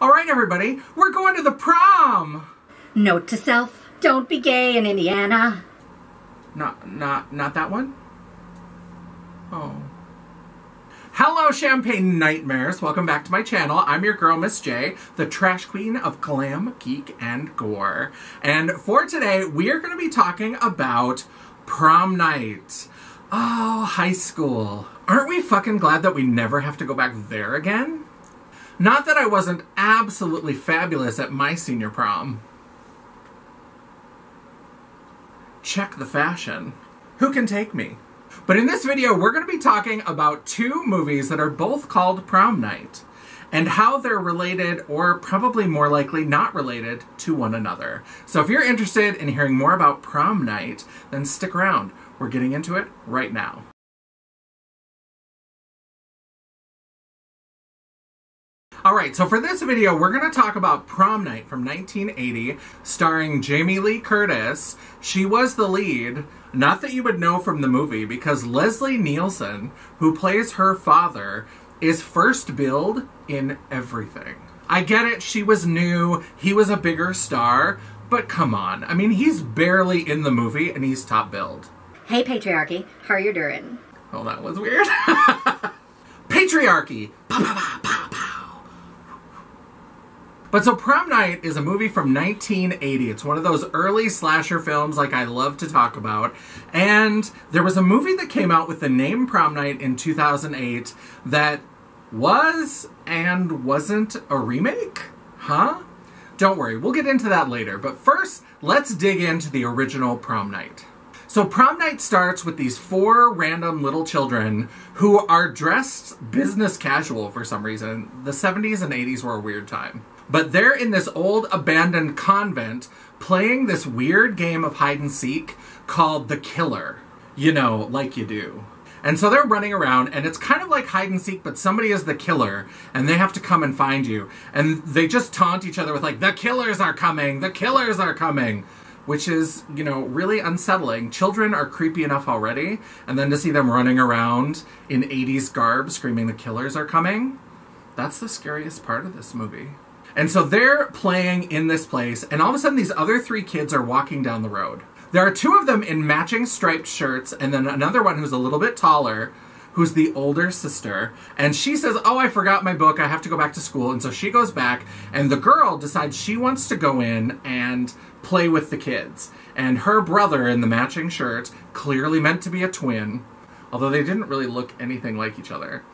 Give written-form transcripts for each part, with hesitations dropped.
All right, everybody, we're going to the prom. Note to self, don't be gay in Indiana. Not that one? Oh. Hello, Champagne Nightmares. Welcome back to my channel. I'm your girl, Miss J, the trash queen of glam, geek, and gore. And for today, we are going to be talking about prom night. Oh, high school. Aren't we fucking glad that we never have to go back there again? Not that I wasn't absolutely fabulous at my senior prom. Check the fashion. Who can take me? But in this video, we're going to be talking about two movies that are both called Prom Night, and how they're related, or probably more likely not related, to one another. So if you're interested in hearing more about Prom Night, then stick around. We're getting into it right now. Alright, so for this video, we're going to talk about Prom Night from 1980, starring Jamie Lee Curtis. She was the lead. Not that you would know from the movie, because Leslie Nielsen, who plays her father, is first billed in everything. I get it, she was new, he was a bigger star, but come on. I mean, he's barely in the movie, and he's top billed. Hey, patriarchy, how you doing? Oh, that was weird. Patriarchy! Pow, pow, pow, pow, pow. But so Prom Night is a movie from 1980. It's one of those early slasher films like I love to talk about. And there was a movie that came out with the name Prom Night in 2008 that was and wasn't a remake? Huh? Don't worry, we'll get into that later. But first, let's dig into the original Prom Night. So Prom Night starts with these four random little children who are dressed business casual for some reason. The 70s and 80s were a weird time. But they're in this old abandoned convent playing this weird game of hide and seek called The Killer. You know, like you do. And so they're running around, and it's kind of like hide and seek, but somebody is the killer, and they have to come and find you. And they just taunt each other with like, the killers are coming, the killers are coming. Which is, you know, really unsettling. Children are creepy enough already, and then to see them running around in 80s garb screaming the killers are coming, that's the scariest part of this movie. And so they're playing in this place, and all of a sudden these other three kids are walking down the road. There are two of them in matching striped shirts, and then another one who's a little bit taller, who's the older sister, and she says, oh, I forgot my book, I have to go back to school, and so she goes back, and the girl decides she wants to go in and play with the kids. And her brother in the matching shirt, clearly meant to be a twin, although they didn't really look anything like each other,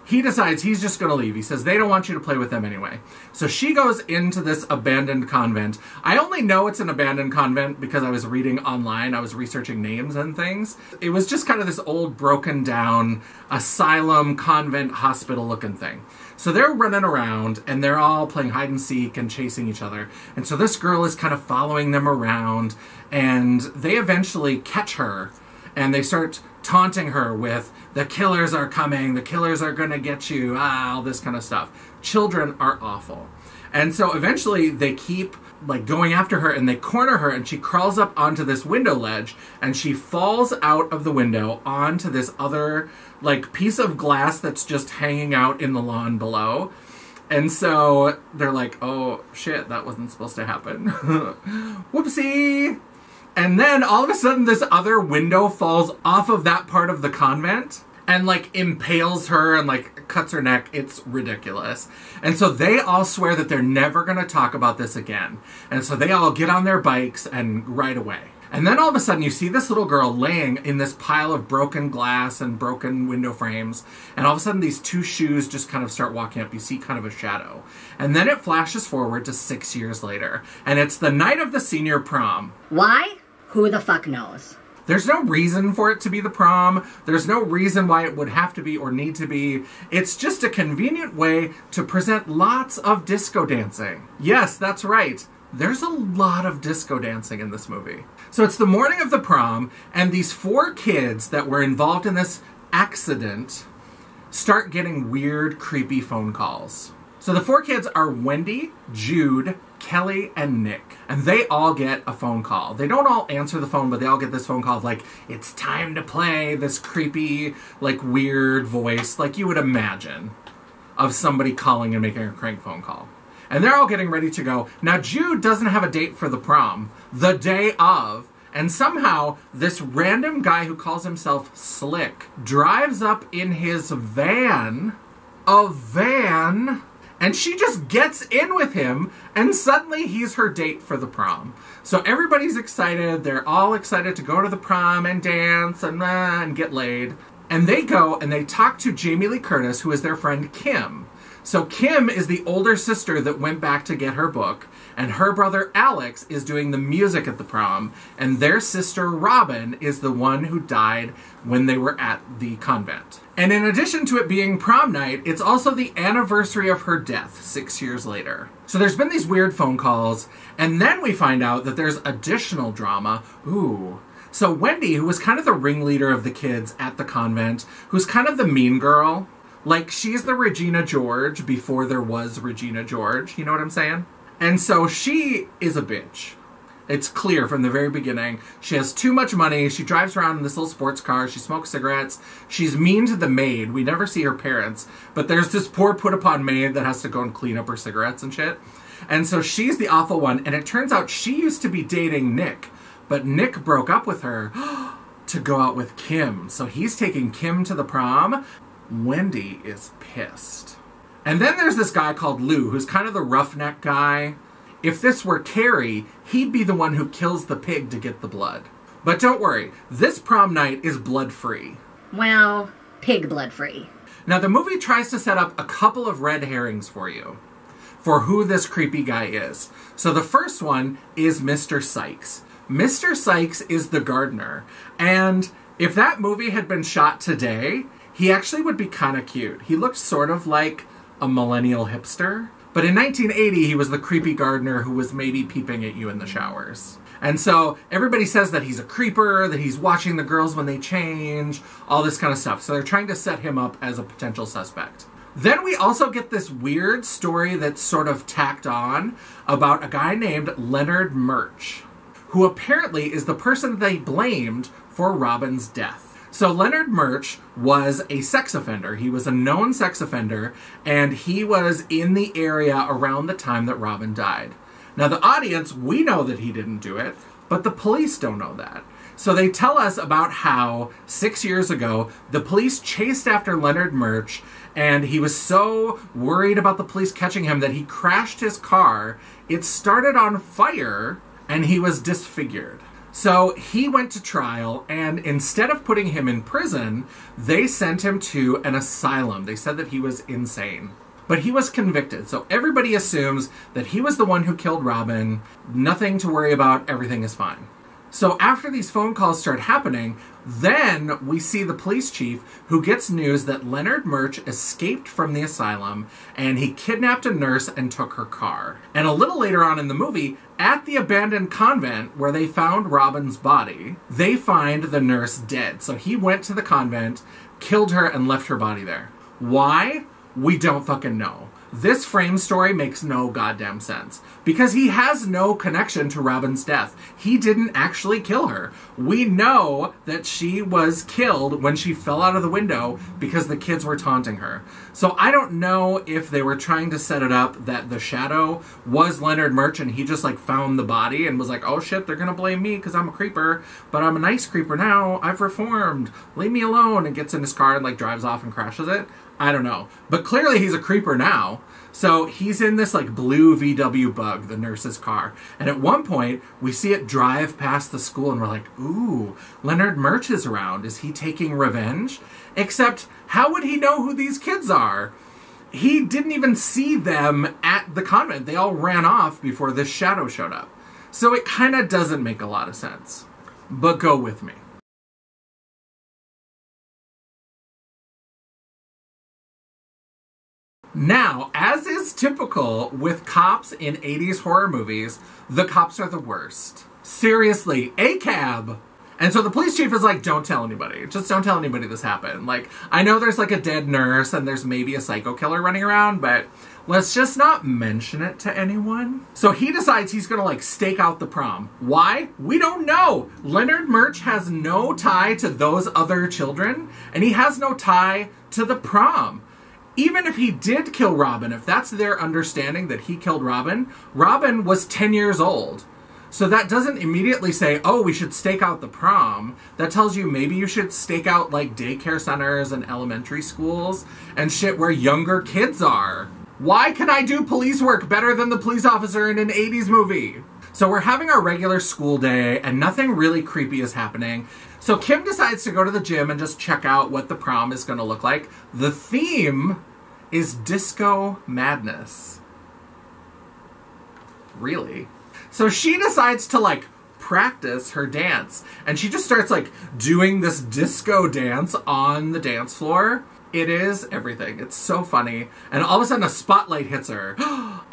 he decides he's just going to leave. He says, they don't want you to play with them anyway. So she goes into this abandoned convent. I only know it's an abandoned convent because I was reading online. I was researching names and things. It was just kind of this old broken down asylum, convent, hospital looking thing. So they're running around and they're all playing hide and seek and chasing each other. And so this girl is kind of following them around, and they eventually catch her and they start taunting her with, the killers are coming, the killers are gonna get you, all this kind of stuff. Children are awful. And so eventually they keep like going after her, and they corner her, and she crawls up onto this window ledge, and she falls out of the window onto this other like piece of glass that's just hanging out in the lawn below. And so they're like, oh shit, that wasn't supposed to happen. Whoopsie! And then all of a sudden this other window falls off of that part of the convent and like impales her and like cuts her neck. It's ridiculous. And so they all swear that they're never going to talk about this again. And so they all get on their bikes and ride away. And then all of a sudden you see this little girl laying in this pile of broken glass and broken window frames. And all of a sudden these two shoes just kind of start walking up. You see kind of a shadow. And then it flashes forward to 6 years later. And it's the night of the senior prom. Why? Who the fuck knows? There's no reason for it to be the prom. There's no reason why it would have to be or need to be. It's just a convenient way to present lots of disco dancing. Yes, that's right. There's a lot of disco dancing in this movie. So it's the morning of the prom, and these four kids that were involved in this accident start getting weird, creepy phone calls. So the four kids are Wendy, Jude, Kelly, and Nick. And they all get a phone call. They don't all answer the phone, but they all get this phone call of like, it's time to play, this creepy, like weird voice, like you would imagine of somebody calling and making a crank phone call. And they're all getting ready to go. Now, Jude doesn't have a date for the prom the day of. And somehow, this random guy who calls himself Slick drives up in his van, and she just gets in with him, and suddenly he's her date for the prom. So everybody's excited. They're all excited to go to the prom and dance and get laid. And they go and they talk to Jamie Lee Curtis, who is their friend Kim. So Kim is the older sister that went back to get her book, and her brother Alex is doing the music at the prom, and their sister Robin is the one who died when they were at the convent. And in addition to it being prom night, it's also the anniversary of her death 6 years later. So there's been these weird phone calls, and then we find out that there's additional drama. Ooh. So Wendy, who was kind of the ringleader of the kids at the convent, who's kind of the mean girl, like she's the Regina George before there was Regina George, you know what I'm saying? And so she is a bitch. It's clear from the very beginning. She has too much money. She drives around in this little sports car. She smokes cigarettes. She's mean to the maid. We never see her parents. But there's this poor put-upon maid that has to go and clean up her cigarettes and shit. And so she's the awful one. And it turns out she used to be dating Nick. But Nick broke up with her to go out with Kim. So he's taking Kim to the prom. Wendy is pissed. And then there's this guy called Lou, who's kind of the roughneck guy. If this were Carrie, he'd be the one who kills the pig to get the blood. But don't worry, this prom night is blood-free. Well, pig blood-free. Now, the movie tries to set up a couple of red herrings for you, for who this creepy guy is. So the first one is Mr. Sykes. Mr. Sykes is the gardener. And if that movie had been shot today, he actually would be kind of cute. He looked sort of like a millennial hipster. But in 1980, he was the creepy gardener who was maybe peeping at you in the showers. And so everybody says that he's a creeper, that he's watching the girls when they change, all this kind of stuff. So they're trying to set him up as a potential suspect. Then we also get this weird story that's sort of tacked on about a guy named Leonard Murch, who apparently is the person they blamed for Robin's death. So Leonard Murch was a sex offender. He was a known sex offender, and he was in the area around the time that Robin died. Now, the audience, we know that he didn't do it, but the police don't know that. So they tell us about how 6 years ago, the police chased after Leonard Murch, and he was so worried about the police catching him that he crashed his car. It started on fire, and he was disfigured. So he went to trial, and instead of putting him in prison, they sent him to an asylum. They said that he was insane. But he was convicted, so everybody assumes that he was the one who killed Robin. Nothing to worry about, everything is fine. So after these phone calls start happening, then we see the police chief who gets news that Leonard Murch escaped from the asylum and he kidnapped a nurse and took her car. And a little later on in the movie, at the abandoned convent where they found Robin's body, they find the nurse dead. So he went to the convent, killed her, and left her body there. Why? We don't fucking know. This frame story makes no goddamn sense. Because he has no connection to Robin's death. He didn't actually kill her. We know that she was killed when she fell out of the window because the kids were taunting her. So I don't know if they were trying to set it up that the shadow was Leonard Murch and he just like found the body and was like, oh shit, they're gonna blame me because I'm a creeper, but I'm a nice creeper now. I've reformed. Leave me alone. And gets in his car and like drives off and crashes it. I don't know. But clearly he's a creeper now. So he's in this like blue VW Bug, the nurse's car. And at one point, we see it drive past the school and we're like, ooh, Leonard Murch is around. Is he taking revenge? Except, how would he know who these kids are? He didn't even see them at the convent. They all ran off before this shadow showed up. So it kind of doesn't make a lot of sense. But go with me. Now, as is typical with cops in 80s horror movies, the cops are the worst. Seriously, a cab. And so the police chief is like, don't tell anybody. Just don't tell anybody this happened. Like, I know there's like a dead nurse and there's maybe a psycho killer running around, but let's just not mention it to anyone. So he decides he's gonna like stake out the prom. Why? We don't know. Leonard Murch has no tie to those other children, and he has no tie to the prom. even if he did kill Robin, if that's their understanding that he killed Robin, Robin was 10 years old. So that doesn't immediately say, oh, we should stake out the prom. That tells you maybe you should stake out like daycare centers and elementary schools and shit where younger kids are. Why can I do police work better than the police officer in an 80s movie? So we're having our regular school day and nothing really creepy is happening. So Kim decides to go to the gym and just check out what the prom is going to look like. The theme is disco madness. Really? So she decides to like practice her dance and she just starts like doing this disco dance on the dance floor. It is everything. It's so funny. And all of a sudden a spotlight hits her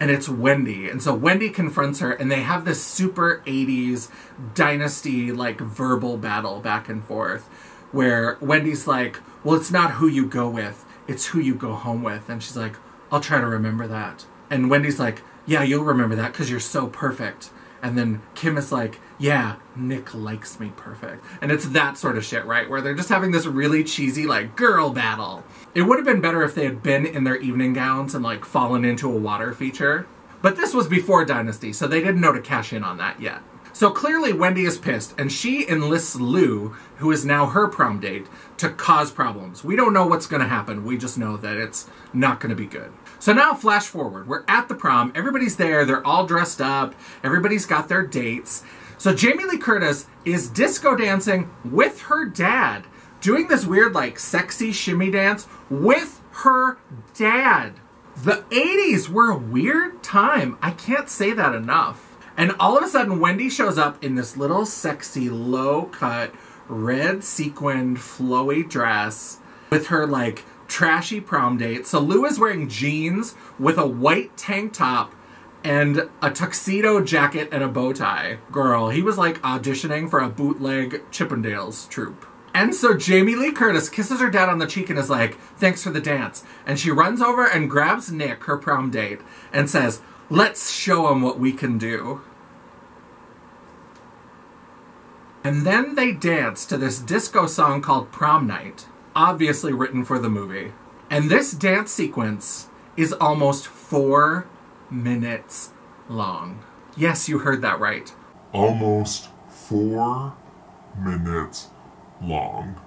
and it's Wendy. And so Wendy confronts her and they have this super 80s dynasty like verbal battle back and forth where Wendy's like, well, it's not who you go with, it's who you go home with. And she's like, I'll try to remember that. And Wendy's like, yeah, you'll remember that because you're so perfect. And then Kim is like, yeah, Nick likes me perfect. And it's that sort of shit, right? Where they're just having this really cheesy, like, girl battle. It would have been better if they had been in their evening gowns and, like, fallen into a water feature. But this was before Dynasty, so they didn't know to cash in on that yet. So clearly Wendy is pissed, and she enlists Lou, who is now her prom date, to cause problems. We don't know what's going to happen. We just know that it's not going to be good. So now flash forward. We're at the prom. Everybody's there. They're all dressed up. Everybody's got their dates. So Jamie Lee Curtis is disco dancing with her dad, doing this weird, like, sexy shimmy dance with her dad. The 80s were a weird time. I can't say that enough. And all of a sudden, Wendy shows up in this little sexy, low-cut, red sequined, flowy dress with her, like, trashy prom date. So Lou is wearing jeans with a white tank top and a tuxedo jacket and a bow tie. Girl, he was, like, auditioning for a bootleg Chippendales troupe. And so Jamie Lee Curtis kisses her dad on the cheek and is like, thanks for the dance. And she runs over and grabs Nick, her prom date, and says, let's show him what we can do. And then they dance to this disco song called Prom Night, obviously written for the movie. And this dance sequence is almost 4 minutes long. Yes, you heard that right. Almost 4 minutes long.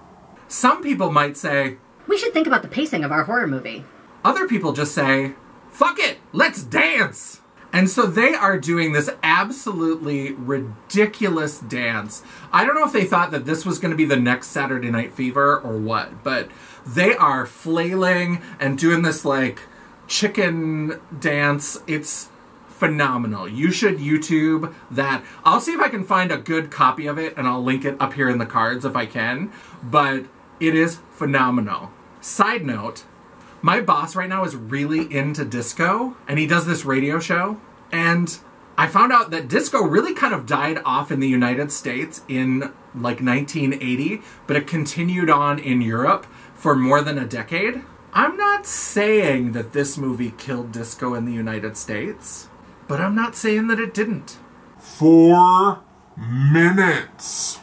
Some people might say, We should think about the pacing of our horror movie. other people just say, fuck it, let's dance! And so they are doing this absolutely ridiculous dance. I don't know if they thought that this was going to be the next Saturday Night Fever or what, but they are flailing and doing this, like, chicken dance. It's phenomenal. You should YouTube that. I'll see if I can find a good copy of it, and I'll link it up here in the cards if I can, but it is phenomenal. Side note, my boss right now is really into disco, and he does this radio show, and I found out that disco really kind of died off in the United States in, like, 1980, but it continued on in Europe for more than a decade. I'm not saying that this movie killed disco in the United States, but I'm not saying that it didn't. 4 minutes.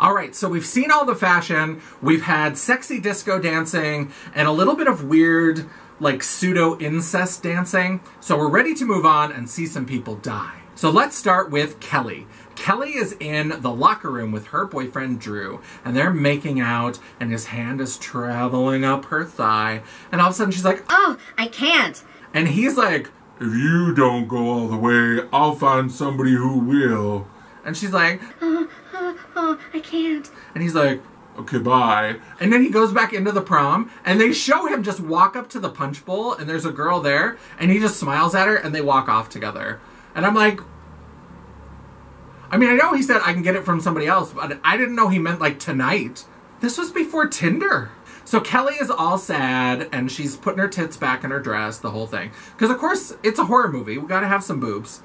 All right, so we've seen all the fashion, we've had sexy disco dancing, and a little bit of weird, like, pseudo-incest dancing. So we're ready to move on and see some people die. So let's start with Kelly. Kelly is in the locker room with her boyfriend, Drew, and they're making out, and his hand is traveling up her thigh, and all of a sudden she's like, Oh, I can't. and he's like, If you don't go all the way, I'll find somebody who will. and she's like, Oh, I can't. and he's like, Okay, bye. and then he goes back into the prom, and they show him just walk up to the punch bowl, and there's a girl there, and he just smiles at her, and they walk off together. And I'm like, I mean, I know he said I can get it from somebody else, but I didn't know he meant, like, tonight. This was before Tinder. So Kelly is all sad, and she's putting her tits back in her dress, the whole thing. Because, of course, it's a horror movie. We gotta have some boobs.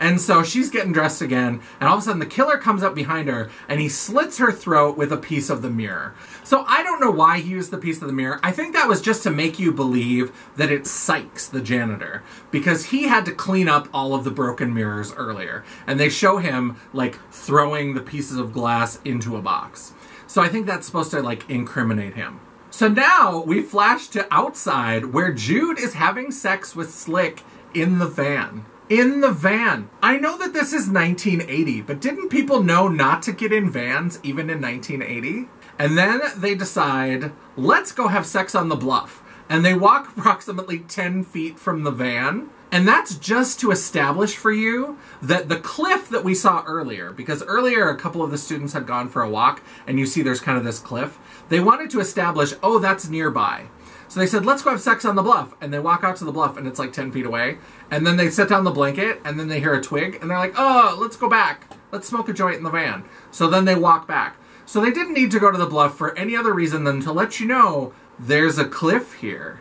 And so she's getting dressed again, and all of a sudden the killer comes up behind her, and he slits her throat with a piece of the mirror. So I don't know why he used the piece of the mirror. I think that was just to make you believe that it's Sykes, the janitor, because he had to clean up all of the broken mirrors earlier. And they show him, like, throwing the pieces of glass into a box. So I think that's supposed to, like, incriminate him. So now we flash to outside where Jude is having sex with Slick in the van. In the van. I know that this is 1980, but didn't people know not to get in vans even in 1980? And then they decide, let's go have sex on the bluff. And they walk approximately 10 feet from the van. And that's just to establish for you that the cliff that we saw earlier, because earlier a couple of the students had gone for a walk, and you see there's kind of this cliff. They wanted to establish, oh, that's nearby. So they said, let's go have sex on the bluff. And they walk out to the bluff, and it's like 10 feet away. And then they set down the blanket, and then they hear a twig, and they're like, oh, let's go back. Let's smoke a joint in the van. So then they walk back. So they didn't need to go to the bluff for any other reason than to let you know there's a cliff here.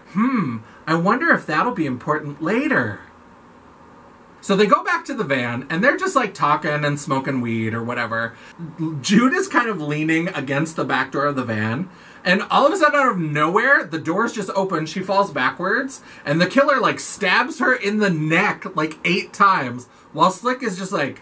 I wonder if that'll be important later. So they go back to the van, and they're just like talking and smoking weed or whatever. Jude is kind of leaning against the back door of the van, and all of a sudden out of nowhere, the door's just open, she falls backwards, and the killer like stabs her in the neck like 8 times, while Slick is just like,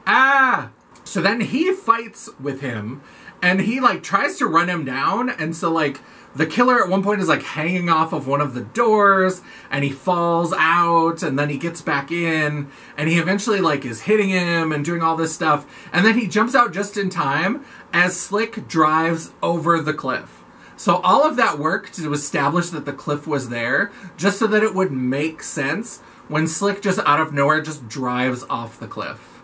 ah! So then he fights with him, and he like tries to run him down, and so like the killer at one point is like hanging off of one of the doors, and he falls out, and then he gets back in, and he eventually like is hitting him and doing all this stuff, and then he jumps out just in time as Slick drives over the cliff. So all of that work to establish that the cliff was there, just so that it would make sense when Slick just out of nowhere just drives off the cliff.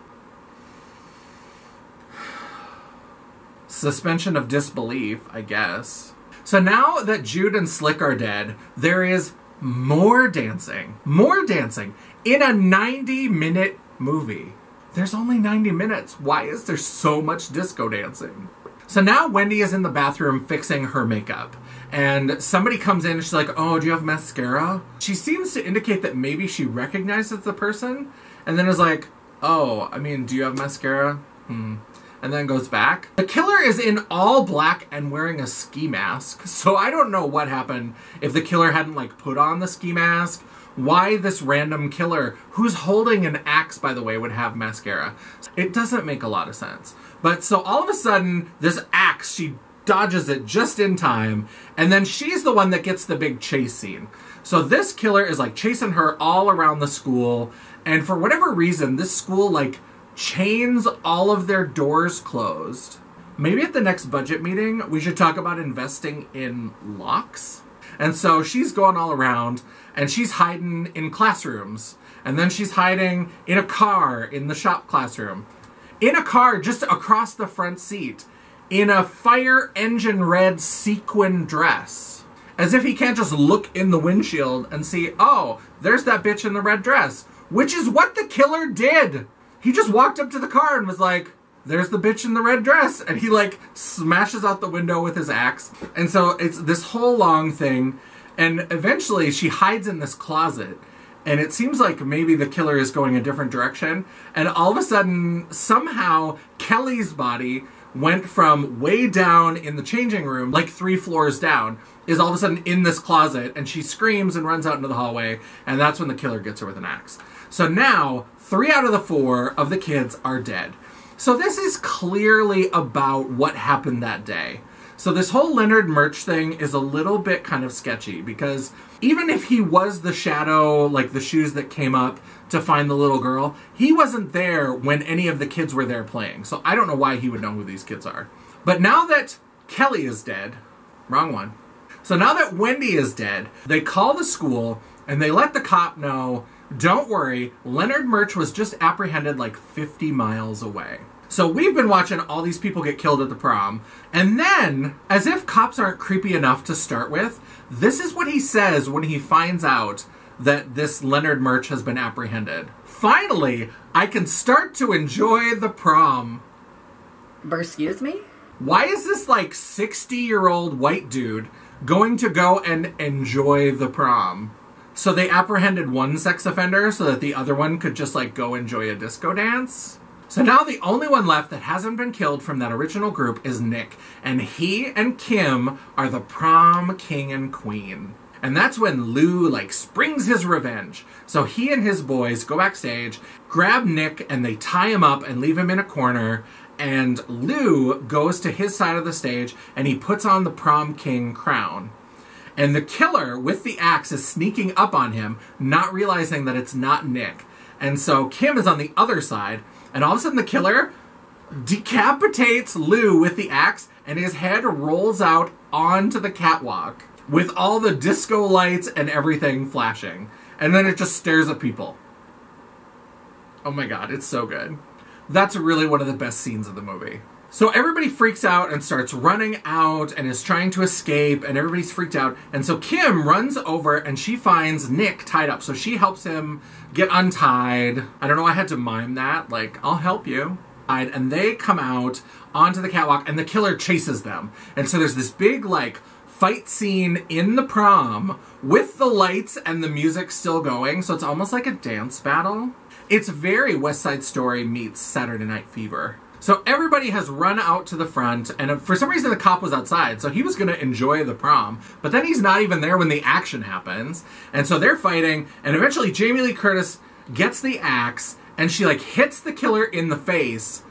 Suspension of disbelief, I guess. So now that Jude and Slick are dead, there is more dancing. More dancing in a 90-minute movie. There's only 90 minutes. Why is there so much disco dancing? So now Wendy is in the bathroom fixing her makeup. And somebody comes in and she's like, oh, do you have mascara? She seems to indicate that maybe she recognizes the person. And then is like, oh, I mean, do you have mascara? And then goes back. The killer is in all black and wearing a ski mask. So I don't know what happened if the killer hadn't like put on the ski mask. Why this random killer, who's holding an axe, by the way, would have mascara. It doesn't make a lot of sense. But so all of a sudden, this axe, she dodges it just in time. And then she's the one that gets the big chase scene. So this killer is like chasing her all around the school. And for whatever reason, this school like chains all of their doors closed. Maybe at the next budget meeting, we should talk about investing in locks. And so she's going all around, and she's hiding in classrooms. And then she's hiding in a car in the shop classroom. In a car just across the front seat. In a fire engine red sequin dress. As if he can't just look in the windshield and see, oh, there's that bitch in the red dress. Which is what the killer did. He just walked up to the car and was like, there's the bitch in the red dress. And he like smashes out the window with his axe. And so it's this whole long thing. And eventually she hides in this closet. And it seems like maybe the killer is going a different direction. And all of a sudden, somehow, Kelly's body went from way down in the changing room, like 3 floors down, is all of a sudden in this closet. And she screams and runs out into the hallway. And that's when the killer gets her with an axe. So now, 3 out of the 4 of the kids are dead. So this is clearly about what happened that day. So this whole Leonard Murch thing is a little bit kind of sketchy, because even if he was the shadow, like the shoes that came up to find the little girl, he wasn't there when any of the kids were there playing. So I don't know why he would know who these kids are. But now that Kelly is dead, wrong one. So now that Wendy is dead, they call the school and they let the cop know, don't worry, Leonard Murch was just apprehended like 50 miles away. So we've been watching all these people get killed at the prom, and then, as if cops aren't creepy enough to start with, this is what he says when he finds out that this Leonard Murch has been apprehended. Finally, I can start to enjoy the prom. Excuse me? Why is this like 60-year-old white dude going to go and enjoy the prom? So they apprehended one sex offender so that the other one could just like go enjoy a disco dance? So now the only one left that hasn't been killed from that original group is Nick. And he and Kim are the prom king and queen. And that's when Lou like springs his revenge. So he and his boys go backstage, grab Nick, and they tie him up and leave him in a corner. and Lou goes to his side of the stage and he puts on the prom king crown. And the killer with the axe is sneaking up on him, not realizing that it's not Nick. And so Kim is on the other side, and all of a sudden the killer decapitates Lou with the axe, and his head rolls out onto the catwalk with all the disco lights and everything flashing. And then it just stares at people. Oh my god, it's so good. That's really one of the best scenes of the movie. So everybody freaks out and starts running out and is trying to escape, and everybody's freaked out. And so Kim runs over and she finds Nick tied up. So she helps him get untied. I don't know, I had to mime that. Like, I'll help you. And they come out onto the catwalk and the killer chases them. And so there's this big, like, fight scene in the prom with the lights and the music still going. So it's almost like a dance battle. It's very West Side Story meets Saturday Night Fever. So everybody has run out to the front, and for some reason the cop was outside, so he was going to enjoy the prom, but then he's not even there when the action happens. And so they're fighting, and eventually Jamie Lee Curtis gets the axe, and she like hits the killer in the face,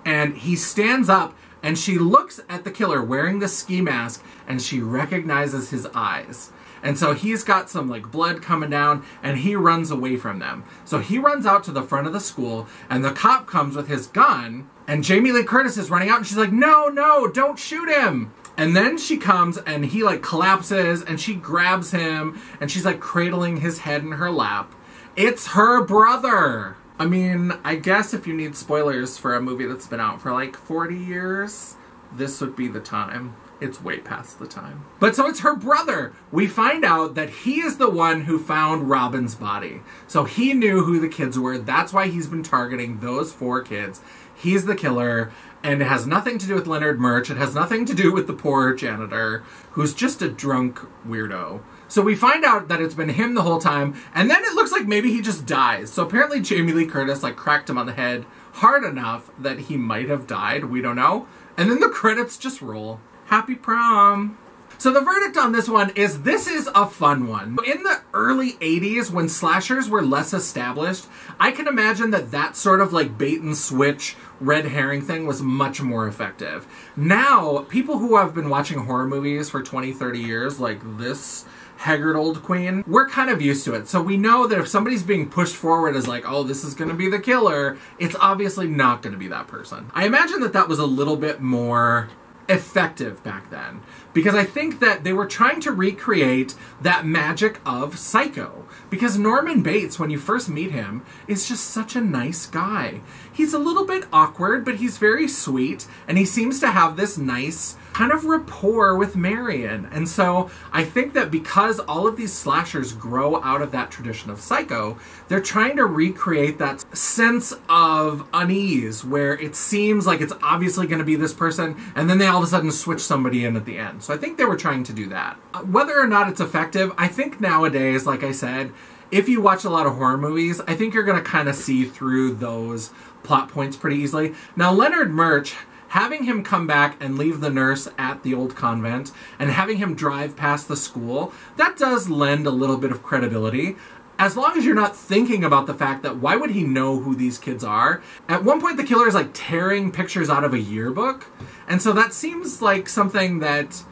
and he stands up, and she looks at the killer wearing the ski mask, and she recognizes his eyes. And so he's got some like blood coming down, and he runs away from them. So he runs out to the front of the school, and the cop comes with his gun, and Jamie Lee Curtis is running out, and she's like, no, don't shoot him. And then she comes, and he like collapses, and she grabs him, and she's like cradling his head in her lap. It's her brother. I mean, I guess if you need spoilers for a movie that's been out for like 40 years, this would be the time. It's way past the time. But so it's her brother. We find out that he is the one who found Robin's body. So he knew who the kids were. That's why he's been targeting those 4 kids. He's the killer, and it has nothing to do with Leonard Murch. It has nothing to do with the poor janitor, who's just a drunk weirdo. So we find out that it's been him the whole time, and then it looks like maybe he just dies. So apparently Jamie Lee Curtis like cracked him on the head hard enough that he might have died. We don't know. And then the credits just roll. Happy prom. So the verdict on this one is this is a fun one. In the early 80s, when slashers were less established, I can imagine that that sort of like bait and switch red herring thing was much more effective. Now, people who have been watching horror movies for 20, 30 years, like this haggard old queen, we're kind of used to it. So we know that if somebody's being pushed forward as like, oh, this is going to be the killer, it's obviously not going to be that person. I imagine that that was a little bit more effective back then, because I think that they were trying to recreate that magic of Psycho, because Norman Bates, when you first meet him, is just such a nice guy. He's a little bit awkward, but he's very sweet, and he seems to have this nice kind of rapport with Marion. And so I think that because all of these slashers grow out of that tradition of Psycho, they're trying to recreate that sense of unease where it seems like it's obviously going to be this person, and then they all of a sudden switch somebody in at the end. So I think they were trying to do that. Whether or not it's effective, I think nowadays, like I said, if you watch a lot of horror movies, I think you're going to kind of see through those plot points pretty easily. Now, Leonard Murch, having him come back and leave the nurse at the old convent and having him drive past the school, that does lend a little bit of credibility. As long as you're not thinking about the fact that why would he know who these kids are? At one point, the killer is like tearing pictures out of a yearbook. And so that seems like something that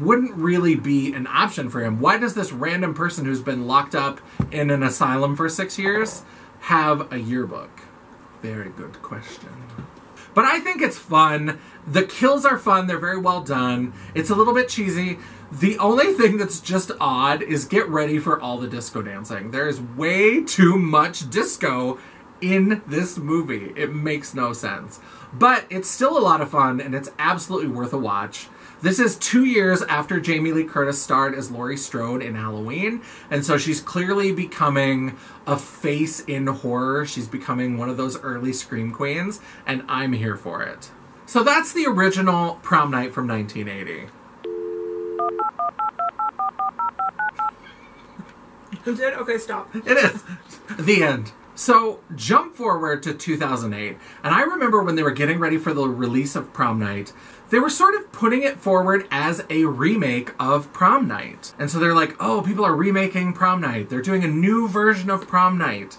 wouldn't really be an option for him. Why does this random person who's been locked up in an asylum for 6 years have a yearbook? Very good question. But I think it's fun. The kills are fun. They're very well done. It's a little bit cheesy. The only thing that's just odd is get ready for all the disco dancing. There is way too much disco in this movie. It makes no sense. But it's still a lot of fun, and it's absolutely worth a watch. This is 2 years after Jamie Lee Curtis starred as Laurie Strode in Halloween, and so she's clearly becoming a face in horror. She's becoming one of those early scream queens, and I'm here for it. So that's the original Prom Night from 1980. Is it? Okay, stop. It is. The end. So, jump forward to 2008, and I remember when they were getting ready for the release of Prom Night, they were sort of putting it forward as a remake of Prom Night. And so they're like, oh, people are remaking Prom Night. They're doing a new version of Prom Night.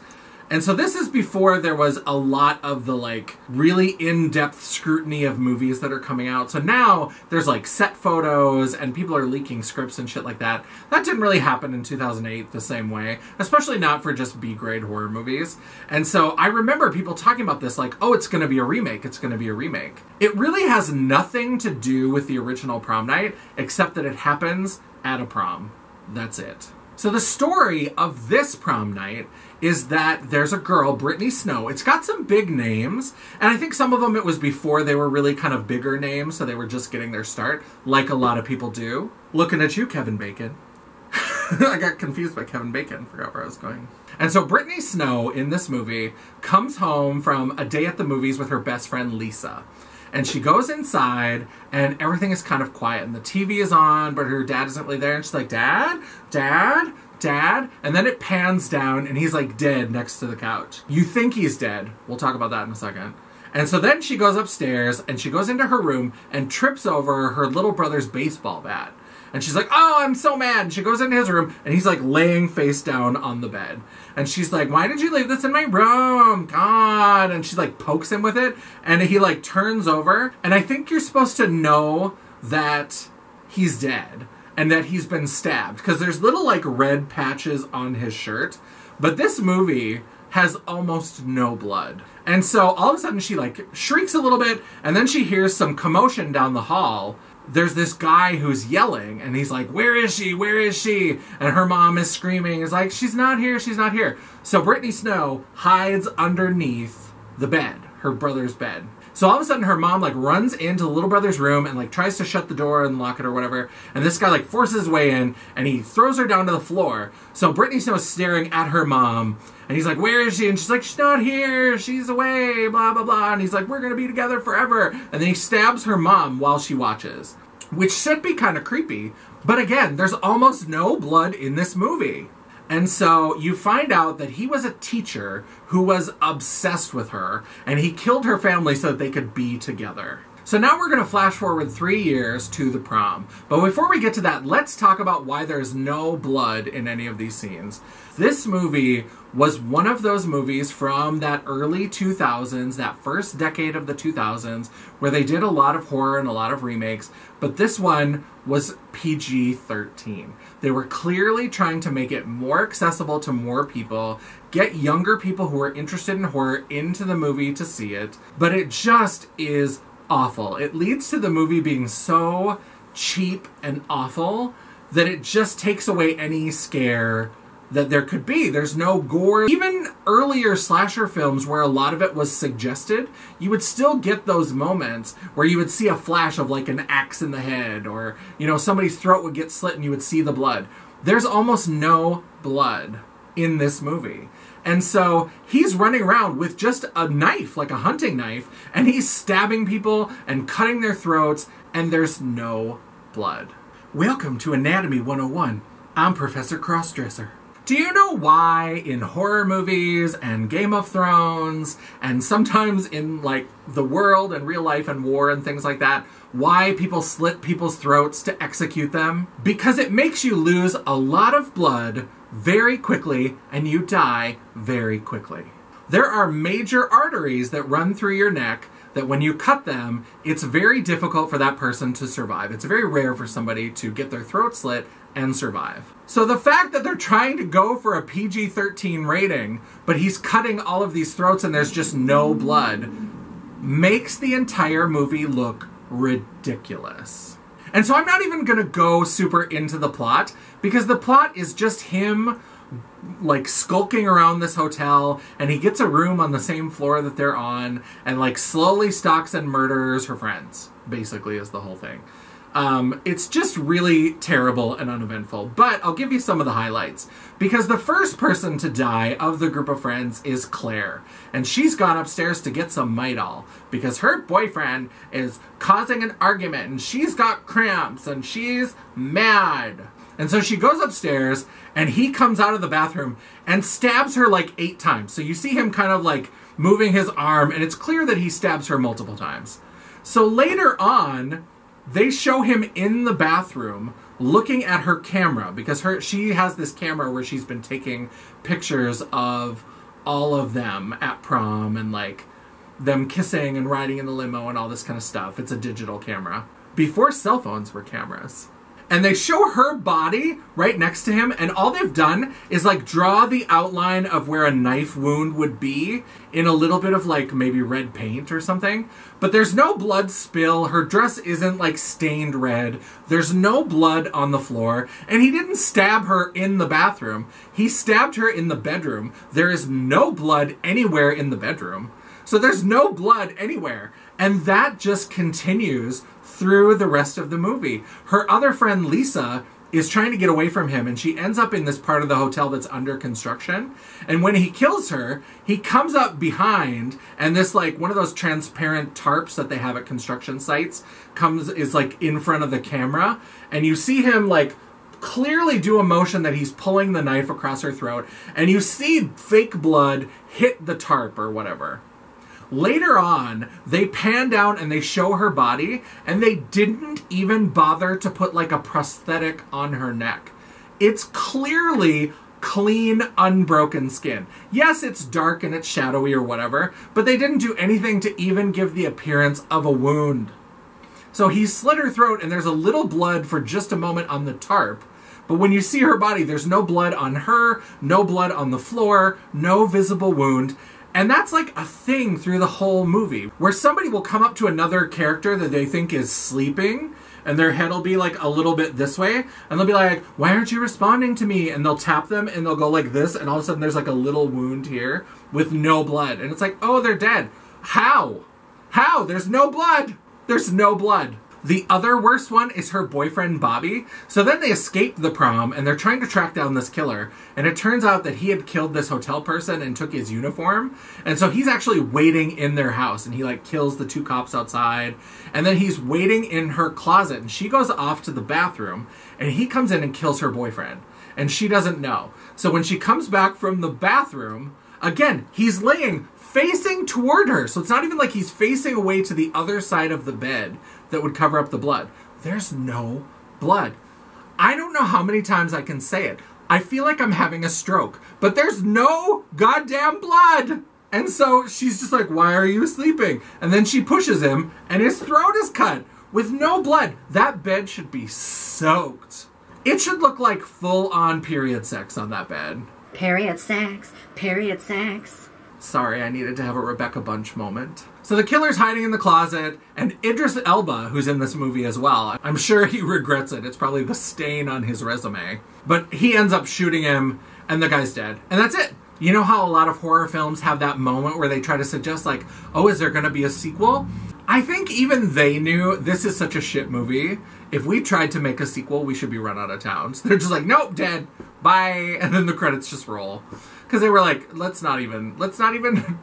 And so this is before there was a lot of the, like, really in-depth scrutiny of movies that are coming out. So now there's, like, set photos and people are leaking scripts and shit like that. That didn't really happen in 2008 the same way, especially not for just B-grade horror movies. And so I remember people talking about this like, oh, it's going to be a remake. It's going to be a remake. It really has nothing to do with the original Prom Night, except that it happens at a prom. That's it. So the story of this Prom Night is that there's a girl, Brittany Snow. It's got some big names, and I think some of them it was before they were really kind of bigger names, so they were just getting their start, like a lot of people do. Looking at you, Kevin Bacon. I got confused by Kevin Bacon, forgot where I was going. And so Brittany Snow in this movie comes home from a day at the movies with her best friend Lisa. And she goes inside, and everything is kind of quiet, and the TV is on, but her dad isn't really there, and she's like, Dad? Dad? Dad? And then it pans down, and he's, like, dead next to the couch. You think he's dead. We'll talk about that in a second. And so then she goes upstairs, and she goes into her room, and trips over her little brother's baseball bat. And she's like, oh, I'm so mad. And she goes into his room, and he's, like, laying face down on the bed. And she's like, why did you leave this in my room? God. And she, like, pokes him with it, and he, like, turns over. And I think you're supposed to know that he's dead and that he's been stabbed, because there's little, like, red patches on his shirt. But this movie has almost no blood. And so all of a sudden she, like, shrieks a little bit, and then she hears some commotion down the hall. There's this guy who's yelling, and he's like, where is she? Where is she? And her mom is screaming. It's like, she's not here. She's not here. So Brittany Snow hides underneath the bed, her brother's bed. So all of a sudden her mom, like, runs into the little brother's room and, like, tries to shut the door and lock it or whatever. And this guy, like, forces his way in, and he throws her down to the floor. So Brittany Snow is staring at her mom, and he's like, where is she? And she's like, she's not here. She's away, blah, blah, blah. And he's like, we're going to be together forever. And then he stabs her mom while she watches, which should be kind of creepy. But again, there's almost no blood in this movie. And so you find out that he was a teacher who was obsessed with her, and he killed her family so that they could be together. So now we're going to flash forward 3 years to the prom. But before we get to that, let's talk about why there's no blood in any of these scenes. This movie was one of those movies from that early 2000s, that first decade of the 2000s, where they did a lot of horror and a lot of remakes, but this one was PG-13. They were clearly trying to make it more accessible to more people, get younger people who are interested in horror into the movie to see it, but it just is awful. It leads to the movie being so cheap and awful that it just takes away any scare that there could be. There's no gore. Even earlier slasher films where a lot of it was suggested, you would still get those moments where you would see a flash of, like, an axe in the head, or, you know, somebody's throat would get slit and you would see the blood. There's almost no blood in this movie. And so he's running around with just a knife, like a hunting knife, and he's stabbing people and cutting their throats, and there's no blood. Welcome to Anatomy 101. I'm Professor Crossdresser. Do you know why in horror movies and Game of Thrones and sometimes in, like, the world and real life and war and things like that, why people slit people's throats to execute them? Because it makes you lose a lot of blood very quickly and you die very quickly. There are major arteries that run through your neck that when you cut them, it's very difficult for that person to survive. It's very rare for somebody to get their throat slit and survive. So the fact that they're trying to go for a PG-13 rating, but he's cutting all of these throats and there's just no blood, makes the entire movie look ridiculous. And so I'm not even gonna go super into the plot, because the plot is just him, like, skulking around this hotel, and he gets a room on the same floor that they're on, and, like, slowly stalks and murders her friends, basically, is the whole thing. It's just really terrible and uneventful, but I'll give you some of the highlights. Because the first person to die of the group of friends is Claire, and she's gone upstairs to get some Midol, because her boyfriend is causing an argument, and she's got cramps, and she's mad. And so she goes upstairs, and he comes out of the bathroom and stabs her like 8 times. So you see him kind of, like, moving his arm, and it's clear that he stabs her multiple times. So later on, they show him in the bathroom looking at her camera, because she has this camera where she's been taking pictures of all of them at prom and like them kissing and riding in the limo and all this kind of stuff. It's a digital camera. Before cell phones were cameras. And they show her body right next to him, and all they've done is like draw the outline of where a knife wound would be in a little bit of like maybe red paint or something. But there's no blood spill. Her dress isn't like stained red. There's no blood on the floor. And he didn't stab her in the bathroom. He stabbed her in the bedroom. There is no blood anywhere in the bedroom. So there's no blood anywhere. And that just continues through the rest of the movie. Her other friend, Lisa, is trying to get away from him, and she ends up in this part of the hotel that's under construction. And when he kills her, he comes up behind, and this, like, one of those transparent tarps that they have at construction sites is, like, in front of the camera. And you see him, like, clearly do a motion that he's pulling the knife across her throat, and you see fake blood hit the tarp or whatever. Later on, they pan down and they show her body, and they didn't even bother to put like a prosthetic on her neck. It's clearly clean, unbroken skin. Yes, it's dark and it's shadowy or whatever, but they didn't do anything to even give the appearance of a wound. So he slit her throat, and there's a little blood for just a moment on the tarp. But when you see her body, there's no blood on her, no blood on the floor, no visible wound. And that's like a thing through the whole movie, where somebody will come up to another character that they think is sleeping, and their head will be like a little bit this way, and they'll be like, why aren't you responding to me? And they'll tap them, and they'll go like this, and all of a sudden there's like a little wound here with no blood. And it's like, oh, they're dead. How? How? There's no blood. There's no blood. The other worst one is her boyfriend, Bobby. So then they escape the prom, and they're trying to track down this killer. And it turns out that he had killed this hotel person and took his uniform. And so he's actually waiting in their house, and he like kills the two cops outside. And then he's waiting in her closet, and she goes off to the bathroom, and he comes in and kills her boyfriend. And she doesn't know. So when she comes back from the bathroom, again, he's laying facing toward her. So it's not even like he's facing away to the other side of the bed that would cover up the blood. There's no blood. I don't know how many times I can say it. I feel like I'm having a stroke, but there's no goddamn blood. And so she's just like, why are you sleeping? And then she pushes him, and his throat is cut with no blood. That bed should be soaked. It should look like full-on period sex on that bed. Period sex. Period sex. Sorry, I needed to have a Rebecca Bunch moment. So the killer's hiding in the closet, and Idris Elba, who's in this movie as well, I'm sure he regrets it. It's probably the stain on his resume. But he ends up shooting him, and the guy's dead. And that's it. You know how a lot of horror films have that moment where they try to suggest, like, oh, is there going to be a sequel? I think even they knew this is such a shit movie. If we tried to make a sequel, we should be run out of town. So they're just like, nope, dead. Bye. And then the credits just roll. Because they were like, let's not even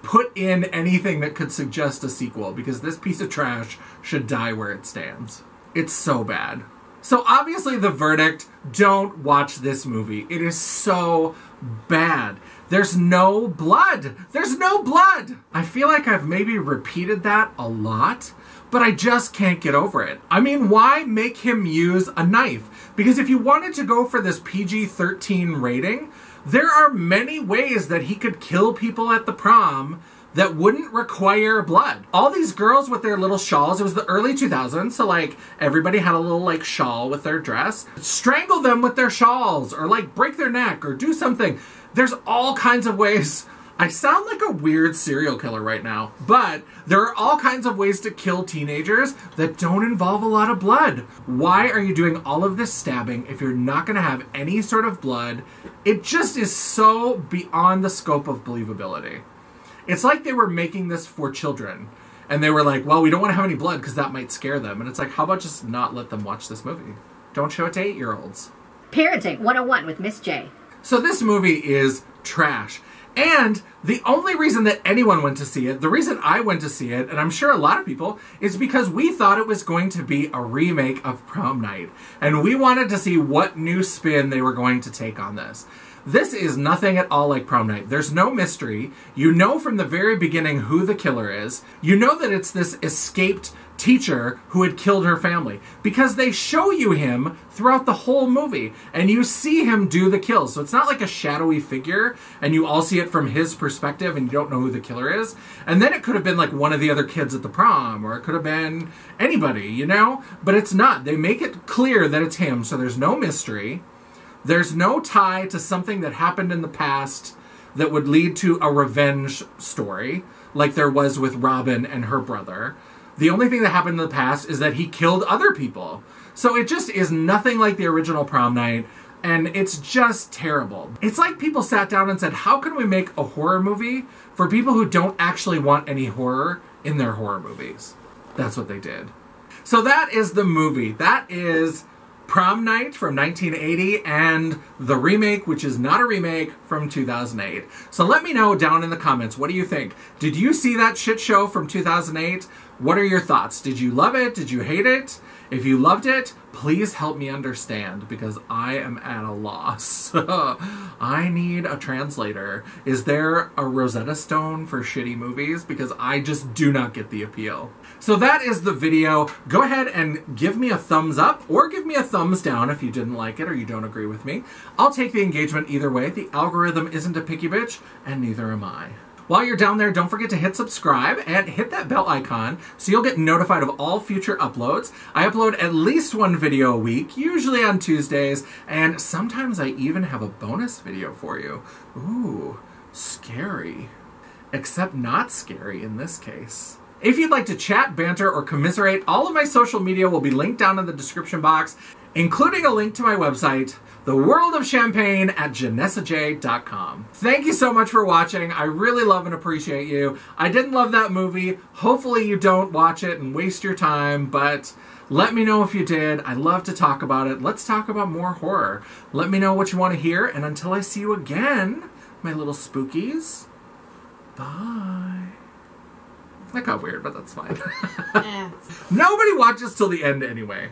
put in anything that could suggest a sequel, because this piece of trash should die where it stands. It's so bad. So obviously the verdict, don't watch this movie. It is so bad. There's no blood. There's no blood. I feel like I've maybe repeated that a lot, but I just can't get over it. I mean, why make him use a knife? Because if you wanted to go for this PG-13 rating, there are many ways that he could kill people at the prom that wouldn't require blood. All these girls with their little shawls, it was the early 2000s, so like everybody had a little like shawl with their dress. Strangle them with their shawls, or like break their neck, or do something. There's all kinds of ways. I sound like a weird serial killer right now, but there are all kinds of ways to kill teenagers that don't involve a lot of blood. Why are you doing all of this stabbing if you're not going to have any sort of blood? It just is so beyond the scope of believability. It's like they were making this for children, and they were like, well, we don't want to have any blood because that might scare them. And it's like, how about just not let them watch this movie? Don't show it to 8-year-olds. Parenting 101 with Miss J. So this movie is trash. And the only reason that anyone went to see it, the reason I went to see it, and I'm sure a lot of people, is because we thought it was going to be a remake of Prom Night. And we wanted to see what new spin they were going to take on this. This is nothing at all like Prom Night. There's no mystery. You know from the very beginning who the killer is. You know that it's this escaped teacher who had killed her family because they show you him throughout the whole movie and you see him do the kills. So it's not like a shadowy figure and you all see it from his perspective and you don't know who the killer is. And then it could have been like one of the other kids at the prom, or it could have been anybody, you know? But it's not. They make it clear that it's him, so there's no mystery. There's no tie to something that happened in the past that would lead to a revenge story like there was with Robin and her brother. The only thing that happened in the past is that he killed other people. So it just is nothing like the original Prom Night, and it's just terrible. It's like people sat down and said, how can we make a horror movie for people who don't actually want any horror in their horror movies? That's what they did. So that is the movie. That is Prom Night from 1980 and the remake, which is not a remake, from 2008. So let me know down in the comments, what do you think? Did you see that shit show from 2008? What are your thoughts? Did you love it? Did you hate it? If you loved it, please help me understand because I am at a loss. I need a translator. Is there a Rosetta Stone for shitty movies? Because I just do not get the appeal. So that is the video. Go ahead and give me a thumbs up or give me a thumbs down if you didn't like it or you don't agree with me. I'll take the engagement either way. The algorithm isn't a picky bitch, and neither am I. While you're down there, don't forget to hit subscribe and hit that bell icon so you'll get notified of all future uploads. I upload at least one video a week, usually on Tuesdays, and sometimes I even have a bonus video for you. Ooh, scary. Except not scary in this case. If you'd like to chat, banter, or commiserate, all of my social media will be linked down in the description box, including a link to my website, The World of Champagne at JanessaJ.com. Thank you so much for watching. I really love and appreciate you. I didn't love that movie. Hopefully you don't watch it and waste your time, but let me know if you did. I'd love to talk about it. Let's talk about more horror. Let me know what you want to hear, and until I see you again, my little spookies, bye. That got weird, but that's fine. Nobody watches till the end anyway.